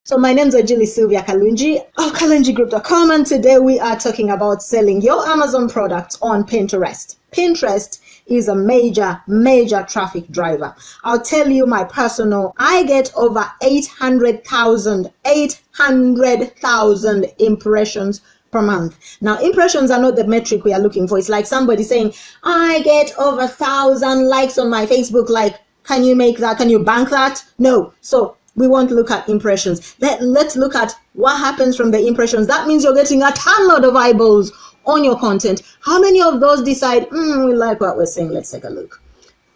So my name is Sylvia Kalungi of KalungiGroup.com, and today we are talking about selling your Amazon products on Pinterest. Pinterest is a major traffic driver. I'll tell you my personal, I get over 800,000 impressions per month. Now, impressions are not the metric we are looking for. It's like somebody saying, I get over 1,000 likes on my Facebook. Like, can you make that? Can you bank that? No. So we won't look at impressions. Let's look at what happens from the impressions. That means you're getting a ton load of eyeballs on your content. How many of those decide, we like what we're saying? Let's take a look.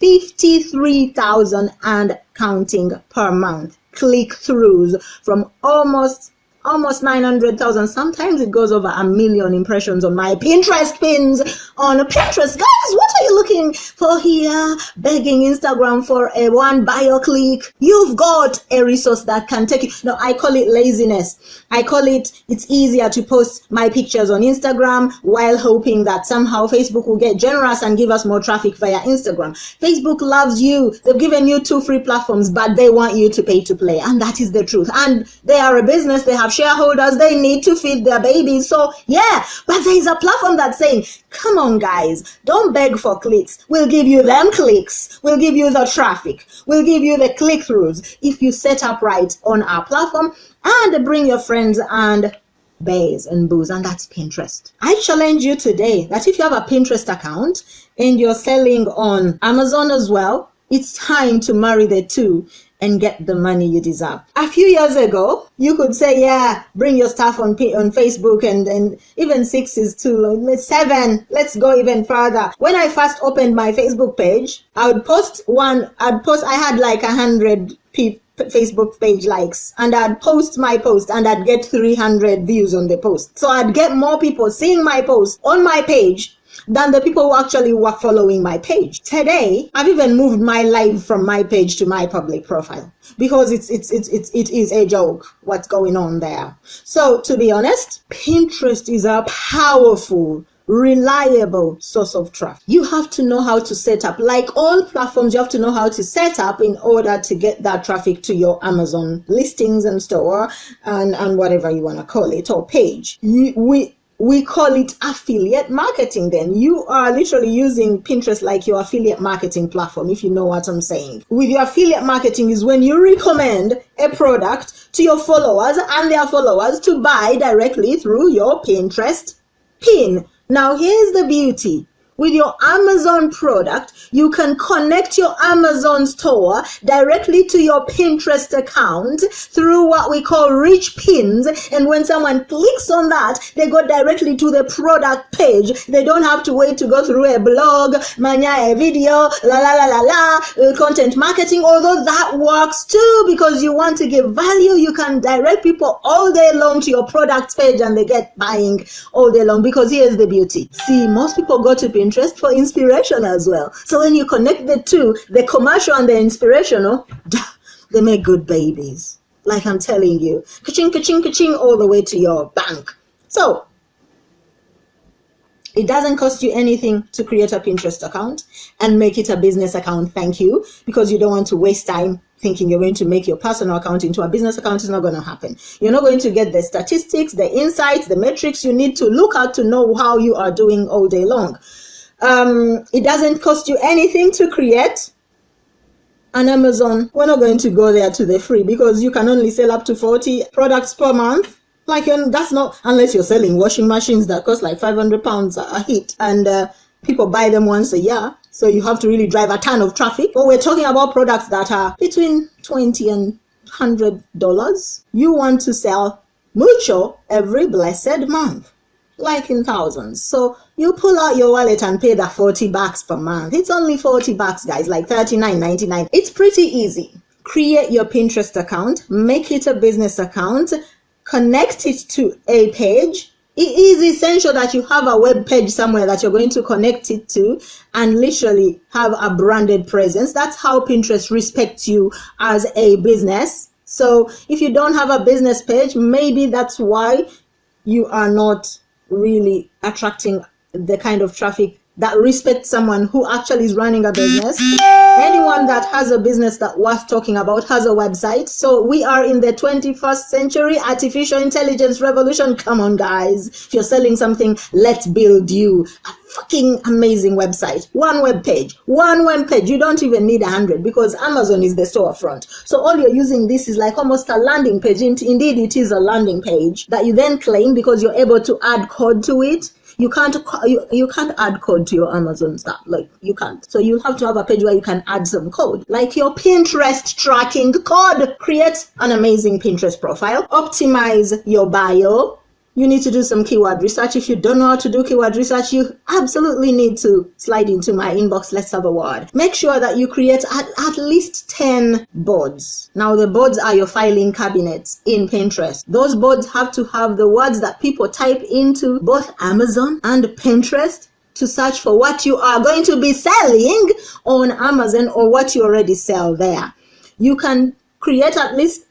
53,000 and counting per month. Click-throughs from almost 900,000. Sometimes it goes over 1 million impressions on my Pinterest pins on Pinterest. Guys, what are you looking for here? Begging Instagram for a one bio click. You've got a resource that can take you. No, I call it laziness. I call it's easier to post my pictures on Instagram while hoping that somehow Facebook will get generous and give us more traffic via Instagram. Facebook loves you. They've given you 2 free platforms, but they want you to pay to play. And that is the truth. And they are a business. They have shareholders, they need to feed their babies. So yeah, but there is a platform that's saying, come on guys, don't beg for clicks. We'll give you them clicks. We'll give you the traffic. We'll give you the click-throughs if you set up right on our platform and bring your friends and baes and boos, and that's Pinterest. I challenge you today that if you have a Pinterest account and you're selling on Amazon as well, it's time to marry the two and get the money you deserve. A few years ago, you could say, yeah, bring your stuff on Facebook, and even 6 is too low. 7, let's go even further. When I first opened my Facebook page, I had like 100 Facebook page likes, and I'd post my post and I'd get 300 views on the post. So I'd get more people seeing my post on my page than the people who actually were following my page. Today, I've even moved my live from my page to my public profile because it is a joke what's going on there. So to be honest, Pinterest is a powerful, reliable source of traffic. You have to know how to set up, like all platforms, you have to know how to set up in order to get that traffic to your Amazon listings and store and whatever you want to call it, or page. We call it affiliate marketing. Then you are literally using Pinterest like your affiliate marketing platform, if you know what I'm saying. With your affiliate marketing is when you recommend a product to your followers and their followers to buy directly through your Pinterest pin. Now here's the beauty. With your Amazon product, you can connect your Amazon store directly to your Pinterest account through what we call rich pins. And when someone clicks on that, they go directly to the product page. They don't have to wait to go through a blog, a video, content marketing, although that works too, because you want to give value. You can direct people all day long to your product page and they get buying all day long, because here's the beauty. See, most people go to Pinterest for inspiration as well. So when you connect the two, the commercial and the inspirational, they make good babies. Like I'm telling you, ka-ching, ka-ching, ka-ching, all the way to your bank. So it doesn't cost you anything to create a Pinterest account and make it a business account. Thank you, because you don't want to waste time thinking you're going to make your personal account into a business account. Is not going to happen. You're not going to get the statistics, the insights, the metrics you need to look at to know how you are doing all day long. It doesn't cost you anything to create an Amazon. We're not going to go there to the free, because you can only sell up to 40 products per month. Like, that's not, unless you're selling washing machines that cost like £500 a hit, and people buy them once a year. So you have to really drive a ton of traffic. But we're talking about products that are between $20 and $100. You want to sell mucho every blessed month, like in thousands. So you pull out your wallet and pay that $40 per month. It's only $40, guys, like $39.99. It's pretty easy. Create your Pinterest account, make it a business account, connect it to a page. It is essential that you have a web page somewhere that you're going to connect it to and literally have a branded presence. That's how Pinterest respects you as a business. So if you don't have a business page, maybe that's why you are not really attracting the kind of traffic that respects someone who actually is running a business. Anyone that has a business that worth talking about has a website. So we are in the 21st century artificial intelligence revolution. Come on, guys. If you're selling something, let's build you a fucking amazing website. One web page. You don't even need 100 because Amazon is the storefront. So all you're using this is like almost a landing page. Indeed, it is a landing page that you then claim because you're able to add code to it. You can't add code to your Amazon stuff. Like, you can't. So you'll have to have a page where you can add some code, like your Pinterest tracking code. Create an amazing Pinterest profile. Optimize your bio. You need to do some keyword research. If you don't know how to do keyword research, you absolutely need to slide into my inbox. Let's have a word. Make sure that you create at least 10 boards. Now, the boards are your filing cabinets in Pinterest. Those boards have to have the words that people type into both Amazon and Pinterest to search for what you are going to be selling on Amazon or what you already sell there. You can create at least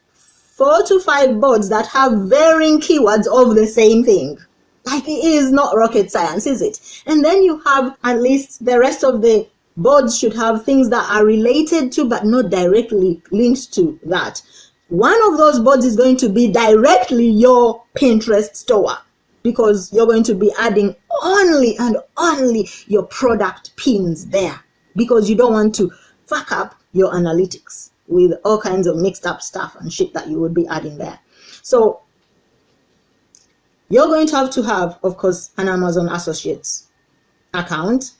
4 to 5 boards that have varying keywords of the same thing. Like, it is not rocket science, is it? And then you have at least the rest of the boards should have things that are related to but not directly linked to that. One of those boards is going to be directly your Pinterest store because you're going to be adding only and only your product pins there because you don't want to fuck up your analytics with all kinds of mixed up stuff and shit that you would be adding there. So you're going to have, of course, an Amazon Associates account.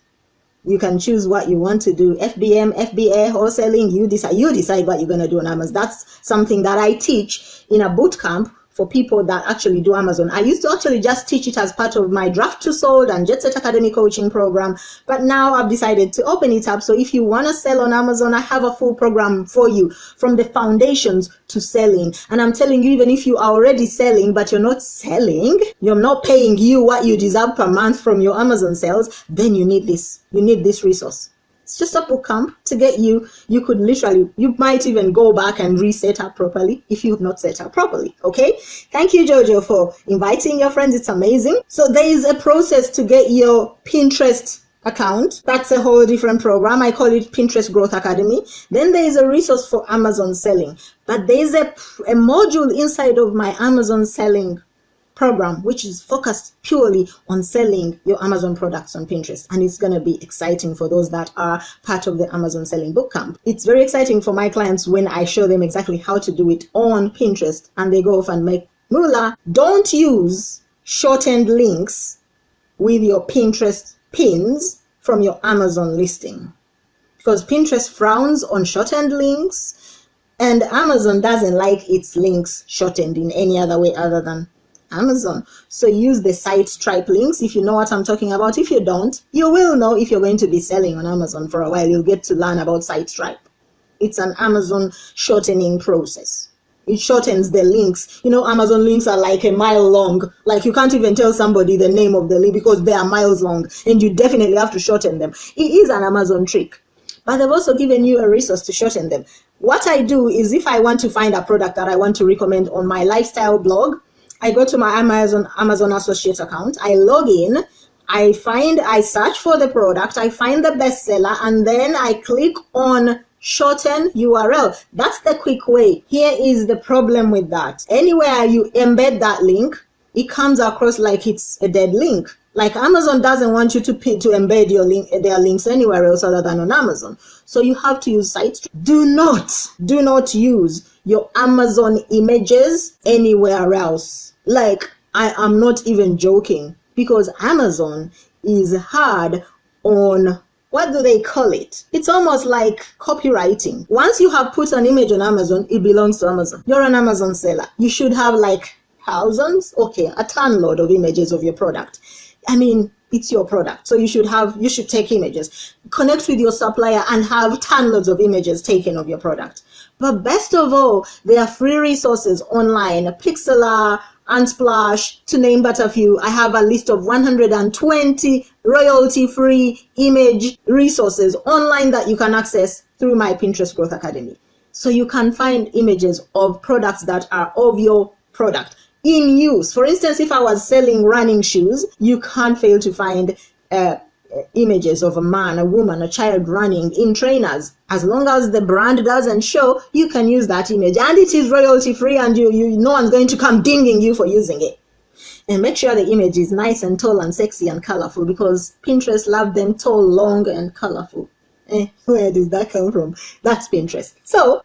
You can choose what you want to do. FBM, FBA, wholesaling, you decide what you're going to do on Amazon. That's something that I teach in a boot camp for people that actually do Amazon. I used to actually just teach it as part of my Draft to Sold and Jet Set Academy coaching program, but now I've decided to open it up. So if you want to sell on Amazon, I have a full program for you from the foundations to selling. And I'm telling you, even if you are already selling, but you're not selling, you're not paying you what you deserve per month from your Amazon sales, then you need this. You need this resource. It's just a boot camp to get you. You could literally, you might even go back and reset up properly if you've not set up properly. Okay. Thank you, Jojo, for inviting your friends. It's amazing. So there is a process to get your Pinterest account. That's a whole different program. I call it Pinterest Growth Academy. Then there is a resource for Amazon selling, but there is a module inside of my Amazon selling program which is focused purely on selling your Amazon products on Pinterest, and it's going to be exciting for those that are part of the Amazon selling bootcamp. It's very exciting for my clients when I show them exactly how to do it on Pinterest and they go off and make moolah. Don't use shortened links with your Pinterest pins from your Amazon listing because Pinterest frowns on shortened links and Amazon doesn't like its links shortened in any other way other than Amazon. So use the site stripe links if you know what I'm talking about. If you don't, you will know if you're going to be selling on Amazon for a while. You'll get to learn about site stripe. It's an Amazon shortening process. It shortens the links. You know, Amazon links are like a mile long. Like, you can't even tell somebody the name of the link because they are miles long and you definitely have to shorten them. It is an Amazon trick, but they've also given you a resource to shorten them. What I do is if I want to find a product that I want to recommend on my lifestyle blog, I go to my Amazon Associates account, I log in, I search for the product, I find the bestseller, and then I click on shorten URL. That's the quick way. Here is the problem with that. Anywhere you embed that link, it comes across like it's a dead link. Like, Amazon doesn't want you to embed their links anywhere else other than on Amazon. So you have to use sites. Do not use your Amazon images anywhere else. Like, I am not even joking, because Amazon is hard on, what do they call it? It's almost like copywriting. Once you have put an image on Amazon, it belongs to Amazon. You're an Amazon seller. You should have like thousands, okay, a ton load of images of your product. I mean, it's your product. So you should take images, connect with your supplier and have ton loads of images taken of your product. But best of all, there are free resources online, Pixlr, Unsplash, to name but a few. I have a list of 120 royalty-free image resources online that you can access through my Pinterest Growth Academy. So you can find images of products that are of your product in use. For instance, if I was selling running shoes, you can't fail to find images of a man, a woman, a child running in trainers. As long as the brand doesn't show, you can use that image, and it is royalty free, and no one's going to come dinging you for using it. And make sure the image is nice and tall and sexy and colorful, because Pinterest love them tall, long, and colorful. Where did that come from? That's Pinterest. So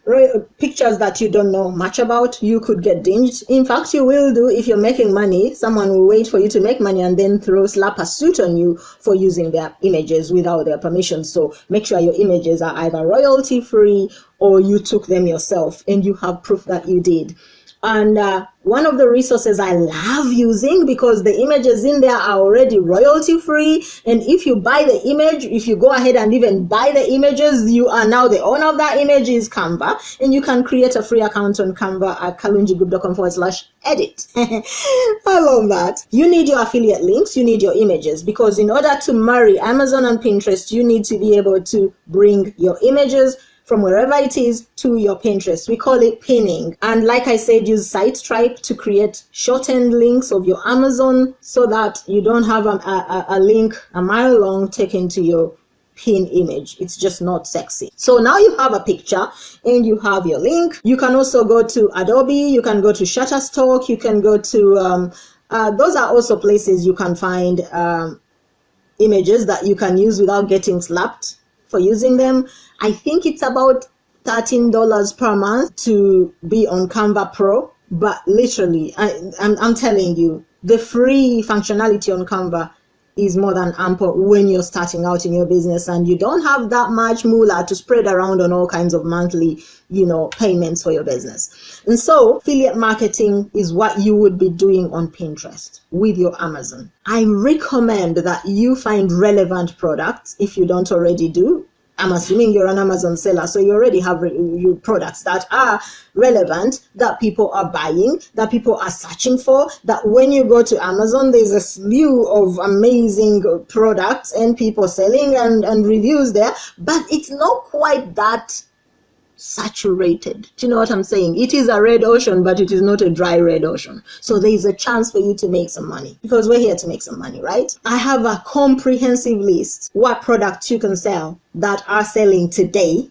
pictures that you don't know much about, you could get dinged. In fact, you will do if you're making money. Someone will wait for you to make money and then slap a suit on you for using their images without their permission. So make sure your images are either royalty free or you took them yourself and you have proof that you did. And one of the resources I love using, because the images in there are already royalty free, and if you buy the image, if you go ahead and even buy the images, you are now the owner of that image, is Canva, and you can create a free account on Canva at KalungiGroup.com/edit. I love that. You need your affiliate links, you need your images, because in order to marry Amazon and Pinterest, you need to be able to bring your images from wherever it is to your Pinterest. We call it pinning. And like I said, use SiteStripe to create shortened links of your Amazon, so that you don't have a link a mile long taken to your pin image. It's just not sexy. So now you have a picture and you have your link. You can also go to Adobe, you can go to Shutterstock, you can go to those are also places you can find images that you can use without getting slapped for using them. I think it's about $13 per month to be on Canva Pro, but literally, I'm telling you, the free functionality on Canva is more than ample when you're starting out in your business and you don't have that much moolah to spread around on all kinds of monthly, payments for your business. And so affiliate marketing is what you would be doing on Pinterest with your Amazon. I recommend that you find relevant products if you don't already do. I'm assuming you're an Amazon seller, so you already have your products that are relevant, that people are buying, that people are searching for, that when you go to Amazon, there's a slew of amazing products and people selling and reviews there, but it's not quite that saturated. Do you know what I'm saying? It is a red ocean, but it is not a dry red ocean. So there is a chance for you to make some money, because we're here to make some money, right? I have a comprehensive list what products you can sell that are selling today,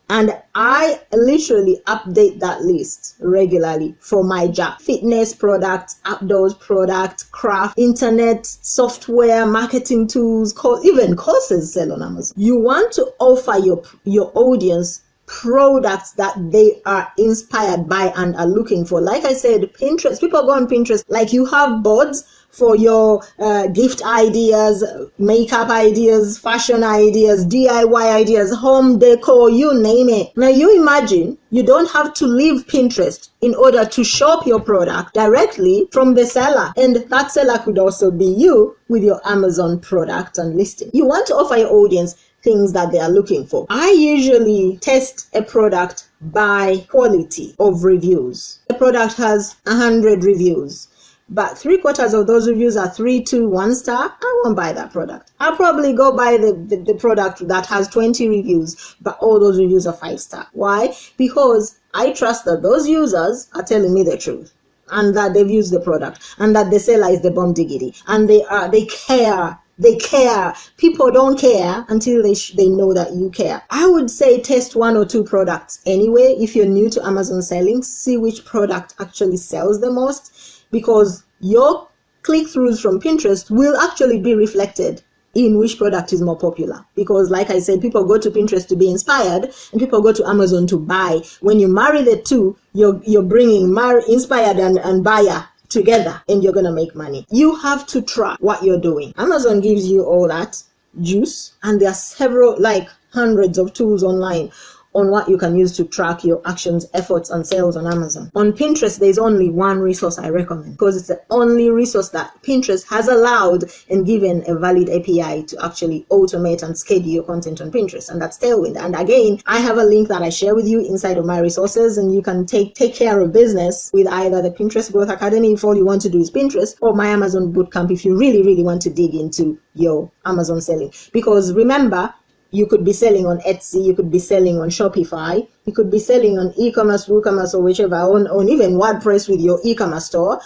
and I literally update that list regularly for my job. Fitness products, outdoors products, craft, internet, software, marketing tools, even courses sell on Amazon. You want to offer your audience products that they are inspired by and are looking for. Like I said, Pinterest, people go on Pinterest, like you have boards for your gift ideas, makeup ideas, fashion ideas, DIY ideas, home decor, you name it. Now you imagine you don't have to leave Pinterest in order to shop your product directly from the seller. And that seller could also be you with your Amazon product and listing. You want to offer your audience things that they are looking for. I usually test a product by quality of reviews. The product has 100 reviews, but 3/4 of those reviews are 3 to 1 star. I won't buy that product. I'll probably go buy the product that has 20 reviews, but all those reviews are 5-star. Why? Because I trust that those users are telling me the truth, and that they've used the product, and that the seller is the bomb diggity, and they care. They care. People don't care until they know that you care. I would say test 1 or 2 products anyway. If you're new to Amazon selling, see which product actually sells the most, because your click-throughs from Pinterest will actually be reflected in which product is more popular. Because like I said, people go to Pinterest to be inspired and people go to Amazon to buy. When you marry the two, you're bringing inspired and buyer together, and you're gonna make money. You have to track what you're doing. Amazon gives you all that juice, and there are several, like hundreds of tools online on what you can use to track your actions, efforts, and sales on Amazon. On Pinterest, there's only one resource I recommend, because it's the only resource that Pinterest has allowed and given a valid API to actually automate and schedule your content on Pinterest, and that's Tailwind. And again, I have a link that I share with you inside of my resources, and you can take care of business with either the Pinterest Growth Academy if all you want to do is Pinterest, or my Amazon Bootcamp if you really, really want to dig into your Amazon selling. Because remember, you could be selling on Etsy, you could be selling on Shopify, you could be selling on e-commerce, WooCommerce, or whichever, on even WordPress with your e-commerce store.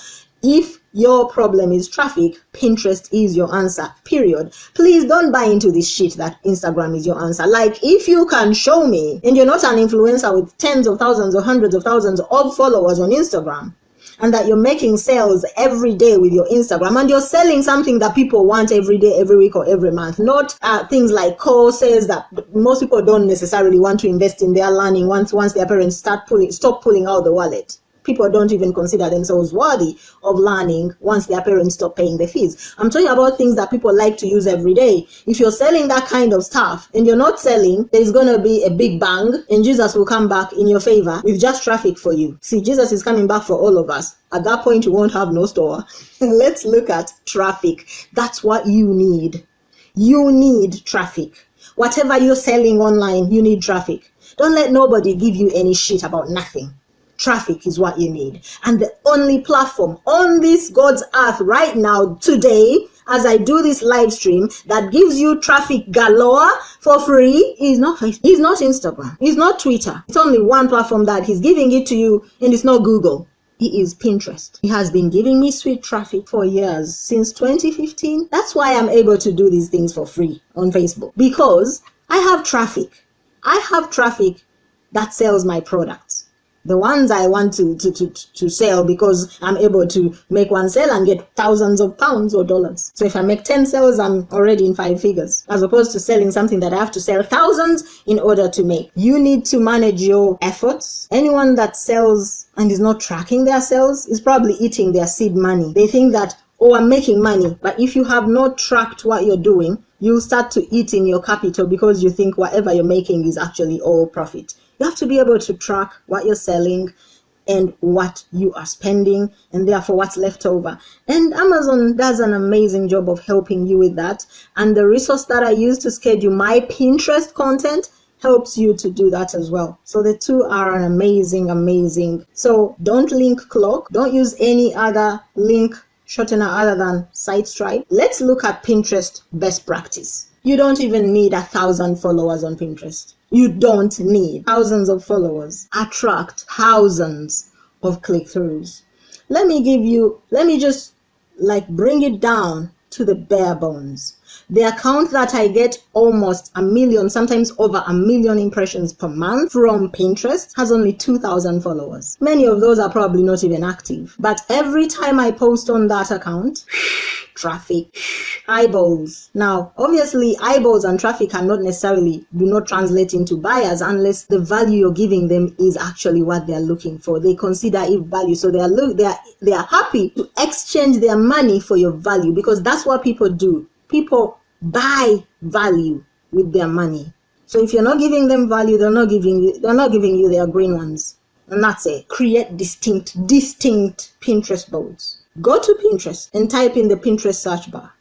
If your problem is traffic, Pinterest is your answer, period. Please don't buy into this shit that Instagram is your answer. Like, if you can show me, and you're not an influencer with tens of thousands or hundreds of thousands of followers on Instagram, and that you're making sales every day with your Instagram, and you're selling something that people want every day, every week, or every month, not things like courses that most people don't necessarily want to invest in their learning once their parents stop pulling out the wallet. People don't even consider themselves worthy of learning once their parents stop paying the fees. I'm talking about things that people like to use every day. If you're selling that kind of stuff and you're not selling, there's going to be a big bang and Jesus will come back in your favor with just traffic for you. See, Jesus is coming back for all of us. At that point, you won't have no store. Let's look at traffic. That's what you need. You need traffic. Whatever you're selling online, you need traffic. Don't let nobody give you any shit about nothing. Traffic is what you need. And the only platform on this God's earth right now, today, as I do this live stream, that gives you traffic galore for free is not Facebook. It's not Instagram. It's not Twitter. It's only one platform that he's giving it to you, and it's not Google. It is Pinterest. He has been giving me sweet traffic for years, since 2015. That's why I'm able to do these things for free on Facebook, because I have traffic. I have traffic that sells my products. The ones I want to sell, because I'm able to make one sale and get thousands of pounds or dollars. So if I make 10 sales, I'm already in 5 figures, as opposed to selling something that I have to sell thousands in order to make. You need to manage your efforts. Anyone that sells and is not tracking their sales is probably eating their seed money. They think that, oh, I'm making money. But if you have not tracked what you're doing, you'll start to eat in your capital, because you think whatever you're making is actually all profit. You have to be able to track what you're selling and what you are spending, and therefore what's left over. And Amazon does an amazing job of helping you with that. And the resource that I use to schedule my Pinterest content helps you to do that as well. So the two are an amazing. So don't link clock. Don't use any other link shortener other than SiteStripe. Let's look at Pinterest best practice. You don't even need 1,000 followers on Pinterest. You don't need thousands of followers. Attract thousands of click-throughs. Let me just bring it down to the bare bones. The account that I get almost 1 million, sometimes over 1 million impressions per month from Pinterest has only 2,000 followers. Many of those are probably not even active. But every time I post on that account, traffic, eyeballs. Now, obviously, eyeballs and traffic do not translate into buyers unless the value you're giving them is actually what they're looking for. They consider it value, so they are happy to exchange their money for your value, because that's what people do. People buy value with their money. So if you're not giving them value, they're not giving you their green ones. And that's it. Create distinct Pinterest boards. Go to Pinterest and type in the Pinterest search bar.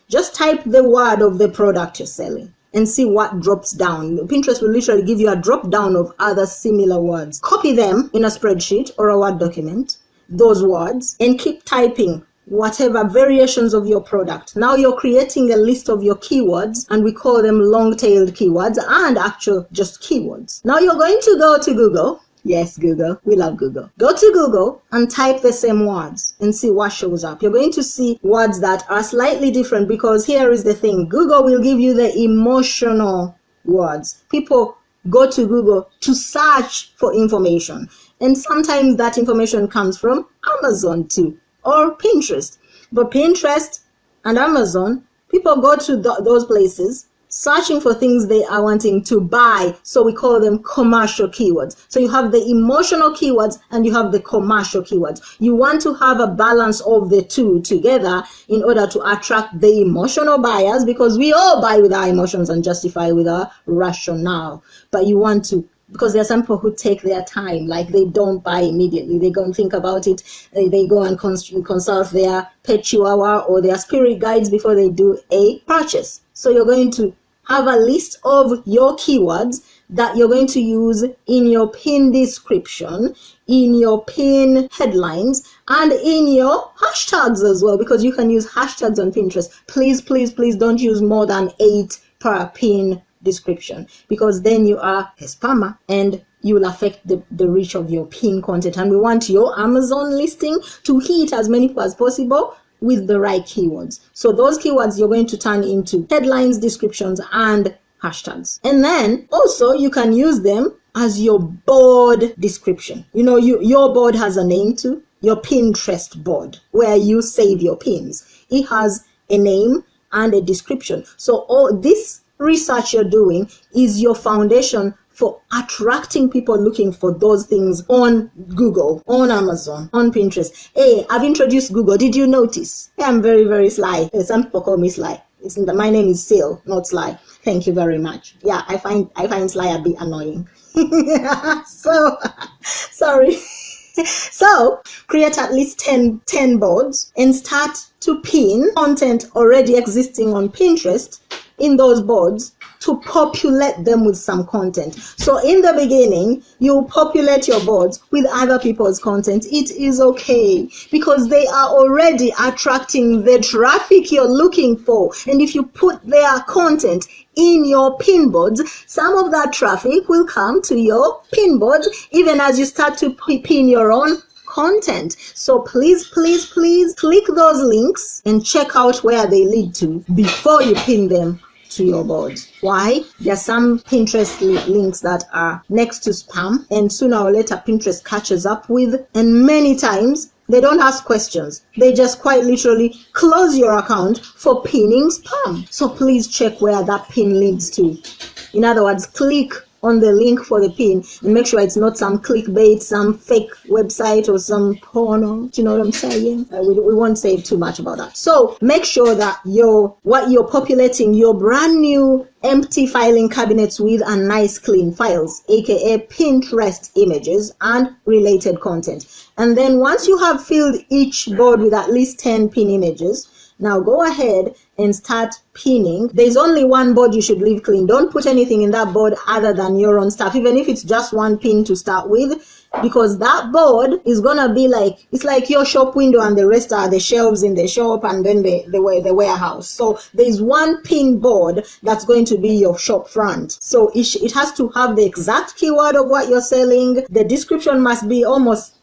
Just type the word of the product you're selling and see what drops down. Pinterest will literally give you a drop down of other similar words. Copy them in a spreadsheet or a Word document, those words, and keep typing whatever variations of your product. Now you're creating a list of your keywords, and we call them long-tailed keywords and actual just keywords. Now you're going to go to Google. Yes, Google. We love Google. Go to Google and type the same words and see what shows up. You're going to see words that are slightly different, because here is the thing. Google will give you the emotional words. People go to Google to search for information. And sometimes that information comes from Amazon too, or Pinterest. But Pinterest and Amazon, people go to those places searching for things they are wanting to buy. So we call them commercial keywords. So you have the emotional keywords and you have the commercial keywords. You want to have a balance of the two together in order to attract the emotional buyers, because we all buy with our emotions and justify with our rationale. But you want to, because there are some people who take their time, like they don't buy immediately. They go and think about it. They go and consult their pet chihuahua or their spirit guides before they do a purchase. So you're going to have a list of your keywords that you're going to use in your pin description, in your pin headlines, and in your hashtags as well, because you can use hashtags on Pinterest. Please don't use more than 8 per pin description, because then you are a spammer and you will affect the reach of your pin content. And we want your Amazon listing to hit as many people as possible with the right keywords. So those keywords you're going to turn into headlines, descriptions, and hashtags. And then also you can use them as your board description. Your board has a name too. Your Pinterest board, where you save your pins, it has a name and a description. So all this research you're doing is your foundation for attracting people looking for those things on Google, on Amazon, on Pinterest. Hey, I've introduced Google. Did you notice? Hey, I'm very, very sly. Some people call me sly. My name is Sil, not Sly. Thank you very much. Yeah, I find Sly a bit annoying. So sorry. So create at least 10 boards and start to pin content already existing on Pinterest in those boards to populate them with some content. So in the beginning, you populate your boards with other people's content. It is okay because they are already attracting the traffic you're looking for. And if you put their content in your pin boards, some of that traffic will come to your pin boards even as you start to pin your own content. So please click those links and check out where they lead to before you pin them to your board. Why? There are some Pinterest links that are next to spam, and sooner or later Pinterest catches up with, and many times they don't ask questions. They just quite literally close your account for pinning spam. So please check where that pin leads to. In other words, click on the link for the pin and make sure it's not some clickbait, some fake website or some porno. Do you know what I'm saying? We won't say too much about that. So make sure that what you're populating your brand new empty filing cabinets with are nice clean files, aka Pinterest images and related content. And then once you have filled each board with at least 10 pin images, now go ahead and start pinning. There's only one board you should leave clean. Don't put anything in that board other than your own stuff, even if it's just one pin to start with, because that board is gonna be like, it's like your shop window and the rest are the shelves in the shop and then the warehouse. So there's one pin board that's going to be your shop front. So it has to have the exact keyword of what you're selling. The description must be almost,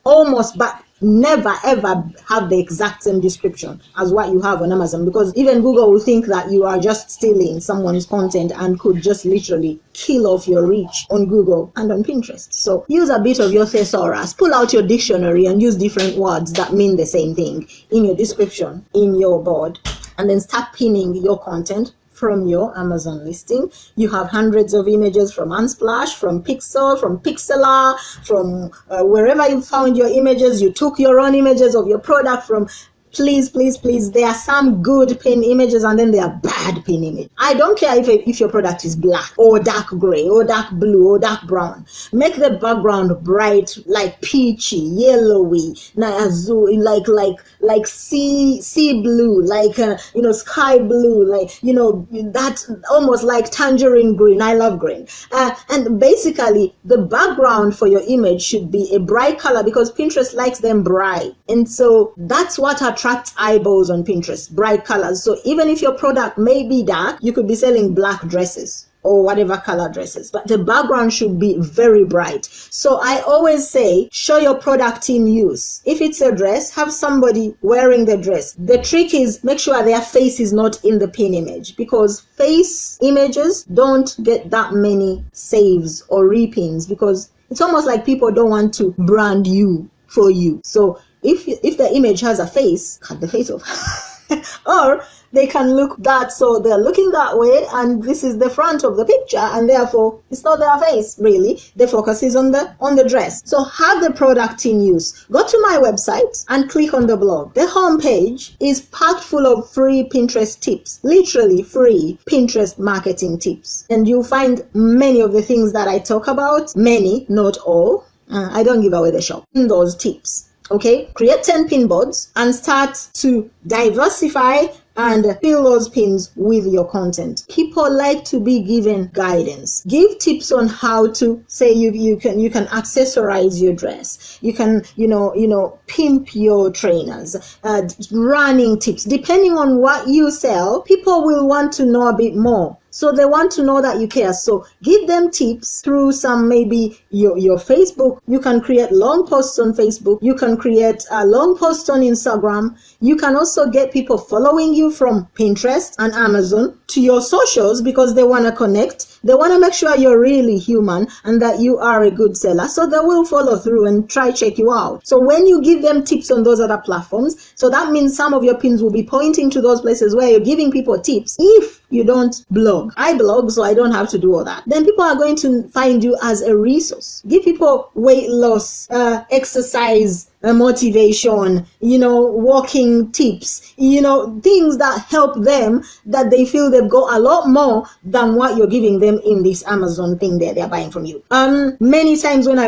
but never ever have the exact same description as what you have on Amazon, because even Google will think that you are just stealing someone's content and could just literally kill off your reach on Google and on Pinterest. So use a bit of your thesaurus, pull out your dictionary and use different words that mean the same thing in your description, in your board, and then start pinning your content from your Amazon listing. You have hundreds of images from Unsplash, from Pixel, from Pixela, from wherever you found your images. You took your own images of your product from. Please, there are some good pin images and then there are bad pin images. I don't care if your product is black or dark gray or dark blue or dark brown. Make the background bright, like peachy, yellowy, like sea blue, like sky blue, like that almost like tangerine green. I love green. And basically the background for your image should be a bright color because Pinterest likes them bright, and so that's what attracts eyeballs on Pinterest, bright colors. So even if your product may be dark, you could be selling black dresses or whatever color dresses, but the background should be very bright. So I always say, show your product in use. If it's a dress, have somebody wearing the dress. The trick is make sure their face is not in the pin image, because face images don't get that many saves or repins, because it's almost like people don't want to brand you for you. So if the image has a face, cut the face off. Or they can look that, so they're looking that way and this is the front of the picture, and therefore it's not their face really. The focus is on the dress. So have the product in use. Go to my website and click on the blog. The homepage is packed full of free Pinterest tips, literally free Pinterest marketing tips. And you'll find many of the things that I talk about, many, not all. I don't give away the shop in those tips. Okay, create 10 pin boards and start to diversify and fill those pins with your content. People like to be given guidance. Give tips on how to say you can accessorize your dress. You can pimp your trainers. Running tips. Depending on what you sell, people will want to know a bit more. So they want to know that you care. So give them tips through some, maybe your Facebook. You can create long posts on Facebook. You can create a long post on Instagram. You can also get people following you from Pinterest and Amazon to your socials because they want to connect. They want to make sure you're really human and that you are a good seller. So they will follow through and try check you out. So when you give them tips on those other platforms, so that means some of your pins will be pointing to those places where you're giving people tips. If you don't blog, I blog, so I don't have to do all that. Then people are going to find you as a resource. Give people weight loss, exercise, motivation, walking tips, things that help them, that they feel they've got a lot more than what you're giving them in this Amazon thing that they're buying from you. Many times when I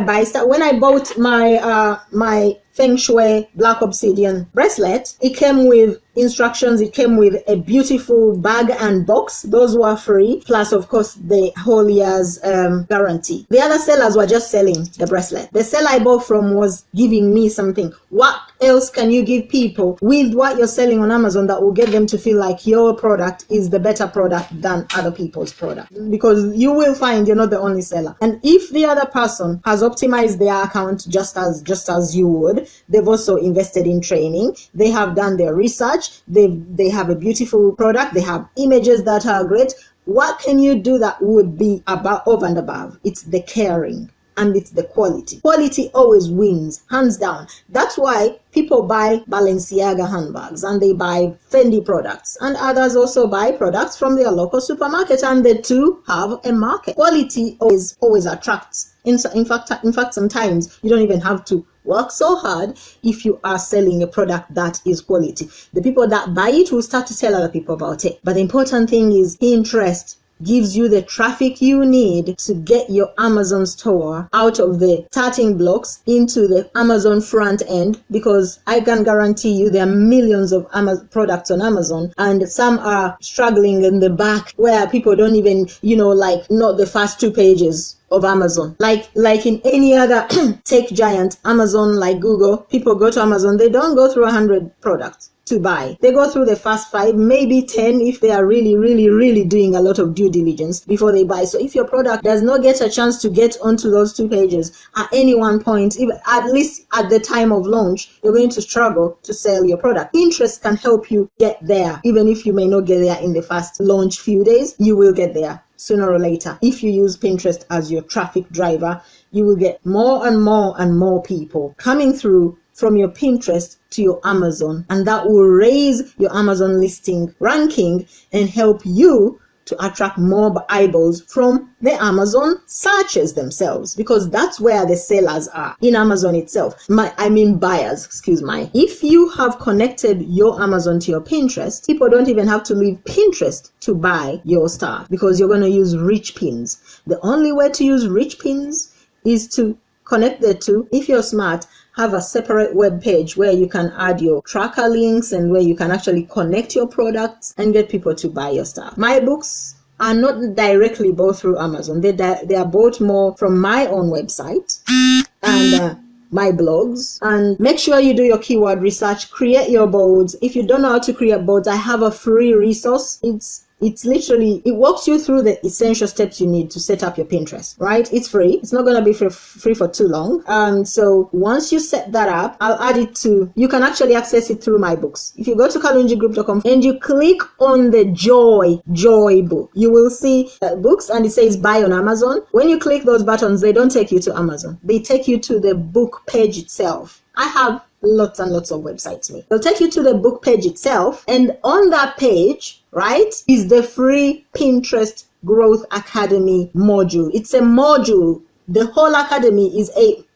bought my Feng Shui Black Obsidian bracelet, it came with instructions. It came with a beautiful bag and box. Those were free, plus of course the whole year's guarantee. The other sellers were just selling the bracelet. The seller I bought from was giving me something. What else can you give people with what you're selling on Amazon that will get them to feel like your product is the better product than other people's product? Because you will find you're not the only seller. And if the other person has optimized their account just as you would, they've also invested in training, they have done their research, they have a beautiful product, they have images that are great. What can you do that would be over and above? It's the caring. And it's the quality. Quality always wins, hands down. That's why people buy Balenciaga handbags and they buy Fendi products, and others also buy products from their local supermarket, and the two have a market. Quality always attracts. In fact, sometimes you don't even have to work so hard if you are selling a product that is quality. The people that buy it will start to tell other people about it. But the important thing is interest gives you the traffic you need to get your Amazon store out of the starting blocks into the Amazon front end, because I can guarantee you there are millions of products on Amazon, and some are struggling in the back where people don't even, not the first 2 pages of Amazon. Like in any other tech giant, Amazon, like Google, people go to Amazon, they don't go through 100 products to buy. They go through the first 5, maybe 10 if they are really, really, really doing a lot of due diligence before they buy. So if your product does not get a chance to get onto those 2 pages at any one point, even at least at the time of launch, you're going to struggle to sell your product. Pinterest can help you get there. Even if you may not get there in the first launch few days, you will get there sooner or later. If you use Pinterest as your traffic driver, you will get more and more and more people coming through from your Pinterest to your Amazon, and that will raise your Amazon listing ranking and help you to attract more eyeballs from the Amazon searches themselves, because that's where the sellers are, in Amazon itself. Buyers, excuse me. If you have connected your Amazon to your Pinterest, people don't even have to leave Pinterest to buy your stuff, because you're going to use rich pins. The only way to use rich pins is to connect the two. If you're smart, have a separate web page where you can add your tracker links and where you can actually connect your products and get people to buy your stuff. My books are not directly bought through Amazon. They are bought more from my own website and my blogs. And make sure you do your keyword research, create your boards. If you don't know how to create boards, I have a free resource. It's literally, it walks you through the essential steps you need to set up your Pinterest, right? It's free. It's not going to be free for too long. So once you set that up, I'll add it to, you can actually access it through my books. If you go to KalungiGroup.com and you click on the Joy book, you will see books, and it says buy on Amazon. When you click those buttons, they don't take you to Amazon. They take you to the book page itself. I have lots and lots of websites. They'll take you to the book page itself, and on that page, right, is the free Pinterest Growth Academy module. It's a module. The whole academy is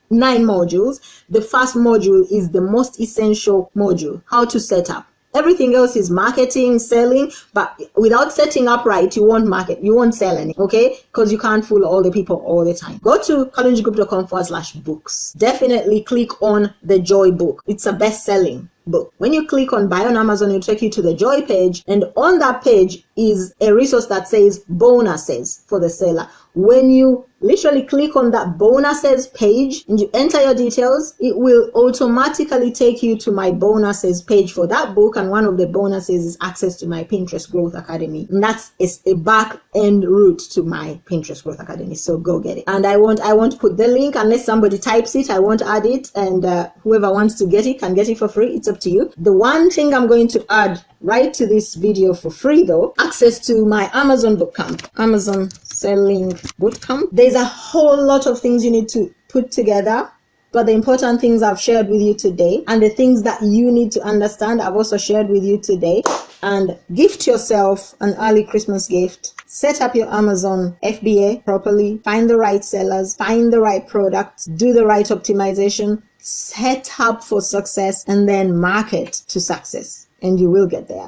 9 modules. The first module is the most essential module, how to set up. Everything else is marketing, selling, but without setting up right, you won't market, you won't sell any, okay? Because you can't fool all the people all the time. Go to KalungiGroup.com/books. Definitely click on the Joy book. It's a best-selling book. When you click on buy on Amazon, it'll take you to the Joy page, and on that page is a resource that says bonuses for the seller. when you literally click on that bonuses page and you enter your details, it will automatically take you to my bonuses page for that book, and one of the bonuses is access to my Pinterest Growth Academy, and that's a back end route to my Pinterest Growth Academy. So go get it. And I won't put the link unless somebody types it. I won't add it, and whoever wants to get it can get it for free. It's up to you. The one thing I'm going to add right to this video for free though, access to my Amazon bootcamp, Amazon Selling Bootcamp. There's a whole lot of things you need to put together, but the important things I've shared with you today, and the things that you need to understand, I've also shared with you today. And gift yourself an early Christmas gift. Set up your Amazon FBA properly, find the right sellers, find the right products, do the right optimization, set up for success, and then market to success, and you will get there.